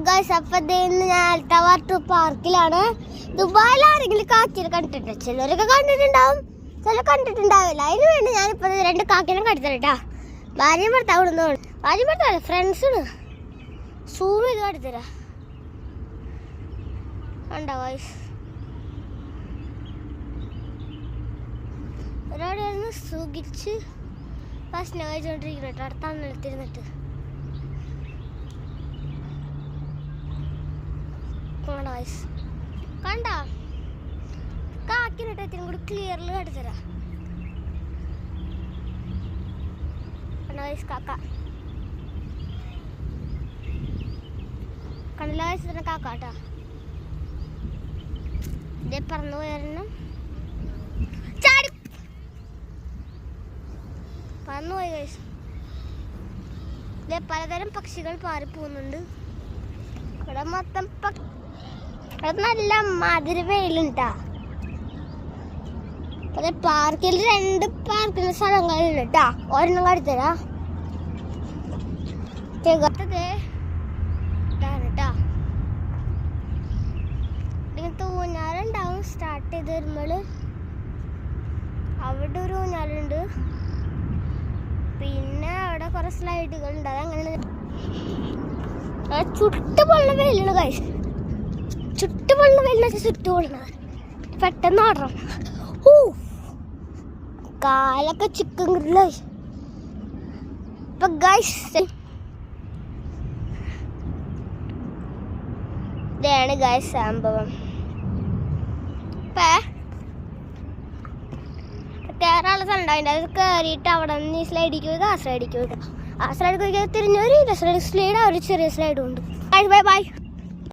Guys, അപ്പൊ ഞാൻ tower പാർക്കിലാണ്. ദുബായിൽ ആരെങ്കിലും കാക്കിനെ കണ്ടിട്ടുണ്ടോ? ചിലരൊക്കെ കണ്ടിട്ടുണ്ടാവും, ചില കണ്ടിട്ടുണ്ടാവില്ല. അതിന് വേണ്ടി ഞാനിപ്പോ 2 കാക്കിനെ കണ്ടിത്തരട്ടാ. ഭാര്യയും ഭർത്താവ് ഇടുന്നതാണ്. ഭാര്യയും ഭർത്താവ് ഫ്രണ്ട്സാണ്. സൂം ചെയ്ത് കണ്ടിത്തരാ. ഉണ്ടോ ഗൈസ്? ഒരാളെയാണ് സുഖിച്ച് ഭക്ഷണം കഴിച്ചുകൊണ്ടിരിക്കുന്നത് കേട്ടോ, തന്നിടത്തിരുന്നിട്ട്. കണ്ടോ കാക്കിനിട്ട് ഇത്തിരി കൂടി ക്ലിയറിൽ കണ്ടിത്തരാ. കാക്ക കണ്ടില്ല തന്നെ കാക്കാട്ടാ. ഇതേ പറന്നു പോയാരണം ചാടി പറന്നുപോയി ഗൈസ്. ഇതേ പലതരം പക്ഷികൾ പാറിപ്പോകുന്നുണ്ട്. ഇവിടെ മൊത്തം ഇവിടെ നല്ല മധുര വെയിലുണ്ടാ. അതെ പാർക്കിൽ 2 പാർക്കിന്റെ സ്ഥലങ്ങളുണ്ട് കേട്ടാ. ഒരെണ്ണം കടുത്തരാ ഊഞ്ഞാലുണ്ടാവും. സ്റ്റാർട്ട് ചെയ്ത് വരുമ്പോള് അവിടെ ഒരു ഊഞ്ഞാലുണ്ട്. പിന്നെ അവിടെ കുറെ സ്ലൈഡുകൾ ഉണ്ട്. അതങ്ങനെ ചുട്ടുപൊള്ള വെയിലാണ് കഴിച്ചു. ചുട്ടുപൊള്ള വെയിലെന്ന് ചുട്ടുപൊള്ളണത് പെട്ടെന്ന് ഓടണം. കാലൊക്കെ ചിക്കൻ ഗ്രില്ല. ഇപ്പൊ ഗൈസ് ഇതാണ് ഗൈസ് സംഭവം. കേറാനുള്ള സ്ഥലം ഉണ്ടാവില്ല. അത് കയറിയിട്ട് അവിടെ നിന്ന് സ്ലൈഡിക്ക് പോയി ആ സ്ലൈഡിക്ക് പോയി. ആ സ്ലൈഡിക്ക് പോയി തിരിഞ്ഞൊരു സ്ലൈഡ്, ഒരു ചെറിയ സ്ലൈഡും ഉണ്ട്. Bye bye.